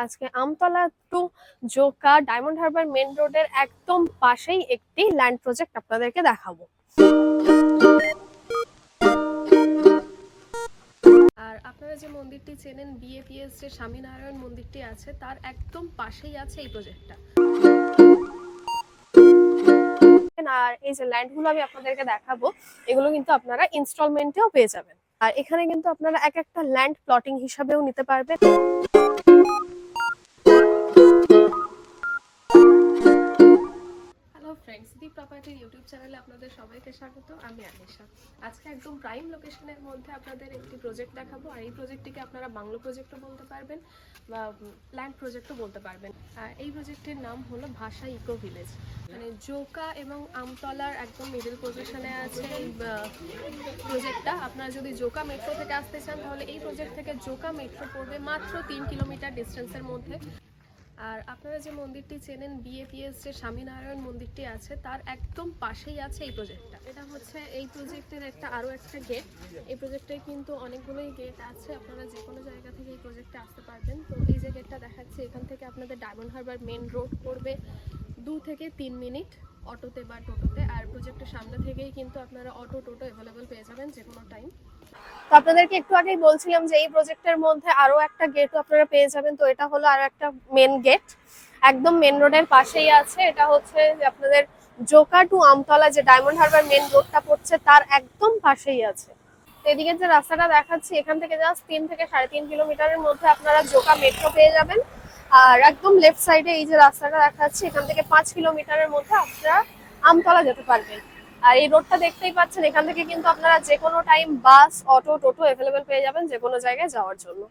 আজকে Amtala to Joka Diamond Harbour main রোডের একদম পাশেই একটি ল্যান্ড প্রজেক্ট আপনাদেরকে দেখাবো। আর আপনারা যে মন্দিরটি চেনেন বিএপিএস যে স্বামীনারায়ণ মন্দিরটি আছে তার একদম পাশেই আছে এই প্রজেক্টটা। আর এই যে ল্যান্ডগুলো আমি আপনাদেরকে দেখাবো এগুলো কিন্তু আপনারা ইনস্টলমেন্টেও পেয়ে যাবেন। আর এখানে কিন্তু আপনারা এক একটা ল্যান্ড প্লটিং হিসাবেও নিতে পারবেন। হ্যালো ফ্রেন্ডস, দি প্রপার্টির ইউটিউব চ্যানেলে আপনাদের সবাইকে স্বাগত। আমি আনিশা। আজকে একদম প্রাইম লোকেশনের মধ্যে আপনাদের একটি প্রজেক্ট দেখাবো। আর এই প্রজেক্টটিকে আপনারা বাংলো প্রজেক্টও বলতে পারবেন বা ল্যান্ড প্রজেক্টও বলতে পারবেন। আর এই প্রজেক্টের নাম হলো ভাষা ইকো ভিলেজ। মানে জোকা এবং আমতলার একদম মিডল পজিশনে আছে এই প্রজেক্টটা। আপনারা যদি জোকা মেট্রো থেকে আসতে চান তাহলে এই প্রজেক্ট থেকে জোকা মেট্রো পড়বে মাত্র 3 কিলোমিটার ডিস্টেন্সের মধ্যে। আর আপনারা যে মন্দিরটি চেনেন বিএপিএস যে স্বামীনারায়ণ মন্দিরটি আছে তার একদম পাশেই আছে এই প্রজেক্টটা। এটা হচ্ছে এই প্রজেক্টের আরও একটা গেট। এই প্রজেক্টে কিন্তু অনেকগুলোই গেট আছে, আপনারা যে কোনো জায়গা থেকে এই প্রজেক্টে আসতে পারবেন। তো এই যে গেটটা দেখাচ্ছে এখান থেকে আপনাদের ডায়মন্ড হারবার মেন রোড পড়বে 2 থেকে 3 মিনিট অটোতে বা টোটোতে। আর প্রজেক্টের সামনে থেকেই কিন্তু আপনারা অটো টোটো অ্যাভেলেবেল পেয়ে যাবেন যে কোনো টাইম। তো আপনাদেরকে একটু আগেই বলছিলাম যে এই প্রজেক্টের মধ্যে আরো একটা গেটও আপনারা পেয়ে যাবেন। তো এটা হলো আরো একটা মেন গেট, একদম মেন রোডের পাশেই আছে। এটা হচ্ছে আপনাদের জোকা টু আমতলা যে ডায়মন্ড হারবার মেন রোডটা পড়ছে তার একদম পাশেই আছে। তো এদিকে যে রাস্তাটা দেখাচ্ছি এখান থেকে জাস্ট 3 থেকে 3.5 কিলোমিটারের মধ্যে আপনারা জোকা মেট্রো পেয়ে যাবেন। আর একদম লেফট সাইডে এই যে রাস্তাটা দেখাচ্ছি এখান থেকে 5 কিলোমিটারের মধ্যে আপনারা আমতলা যেতে পারবেন। আর এই রোডটা দেখতেই পাচ্ছেন, এখান থেকে কিন্তু আপনারা যে কোনো টাইম বাস অটো টোটো অ্যাভেলেবেল পেয়ে যাবেন যে কোনো জায়গায় যাওয়ার জন্য।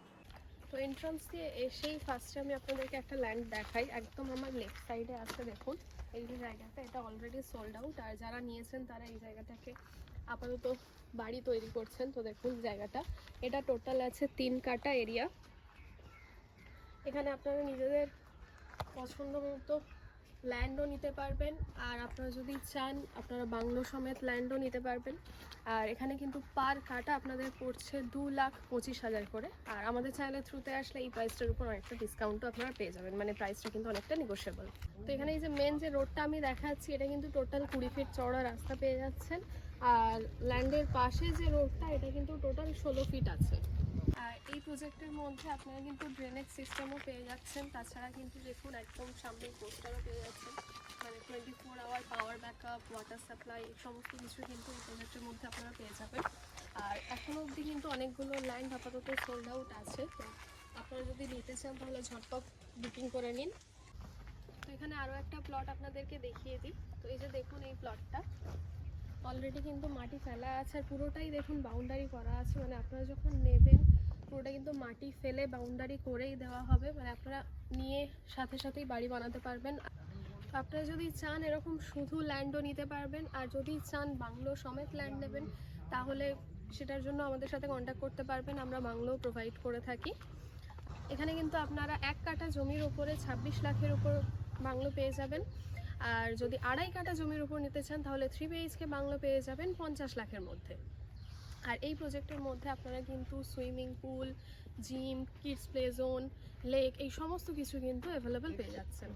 তো এন্ট্রান্স দিয়ে এসেই ফার্স্টে আমি আপনাদেরকে একটা ল্যান্ড দেখাই। একদম আমার লেফট সাইডে আছে দেখুন এই যে জায়গাটা, এটা অলরেডি সোল্ড আউট। আর যারা নিয়েছেন তারা এই জায়গাটাকে আপাতত বাড়ি তৈরি করছেন। তো দেখুন জায়গাটা, এটা টোটাল আছে 3 কাটা এরিয়া। এখানে আপনারা নিজেদের পছন্দ মতো ল্যান্ডও নিতে পারবেন। আর আপনারা যদি চান আপনারা বাংলো সমেত ল্যান্ডও নিতে পারবেন। আর এখানে কিন্তু পার কাটা আপনাদের পড়ছে 2,25,000 করে। আর আমাদের চ্যানেলের থ্রুতে আসলে এই প্রাইসটার উপর অনেকটা ডিসকাউন্টও আপনারা পেয়ে যাবেন, মানে প্রাইসটা কিন্তু অনেকটা নেগোশিয়েবল। তো এখানে এই যে মেন যে রোডটা আমি দেখাচ্ছি এটা কিন্তু টোটাল 20 ফিট চওড়া রাস্তা পেয়ে যাচ্ছেন। আর ল্যান্ডের পাশে যে রোডটা এটা কিন্তু টোটাল 16 ফিট আছে। আর এই প্রজেক্টের মধ্যে আপনারা কিন্তু ড্রেনেজ সিস্টেমও পেয়ে যাচ্ছেন। তাছাড়া কিন্তু দেখুন একদম সামনে পোস্টারও পেয়ে যাচ্ছেন, মানে 24 our power backup, water supply সমস্ত কিছু কিন্তু এই প্রজেক্টের মধ্যে আপনারা পেয়ে যাবেন। আর এখনও অবধি কিন্তু অনেকগুলো ল্যান্ড আপাতত সোল্ড আউট আছে। তো আপনারা যদি নিতে চান তাহলে ঝটপট বুকিং করে নিন। তো এখানে আরও একটা প্লট আপনাদেরকে দেখিয়ে দিই। তো এই যে দেখুন এই প্লটটা অলরেডি কিন্তু মাটি ফেলা আছে আর পুরোটাই দেখুন বাউন্ডারি করা আছে। মানে আপনারা যখন নেবেন পুরোটা কিন্তু মাটি ফেলে বাউন্ডারি করেই দেওয়া হবে, মানে আপনারা নিয়ে সাথে সাথেই বাড়ি বানাতে পারবেন। আপনারা যদি চান এরকম শুধু ল্যান্ডও নিতে পারবেন, আর যদি চান বাংলো সমেত ল্যান্ড নেবেন তাহলে সেটার জন্য আমাদের সাথে কন্ট্যাক্ট করতে পারবেন, আমরা বাংলো প্রোভাইড করে থাকি। এখানে কিন্তু আপনারা 1 কাঠা জমির উপরে 26 লাখের উপর বাংলো পেয়ে যাবেন। আর যদি 2.5 কাঠা জমির উপর নিতে চান তাহলে 3 BHK বাংলো পেয়ে যাবেন 50 লাখের মধ্যে। আর এই প্রজেক্টের মধ্যে আপনারা কিন্তু swimming pool, gym, kids play zone, lake এই সমস্ত কিছু কিন্তু অ্যাভেলেবেল পেয়ে যাচ্ছেন।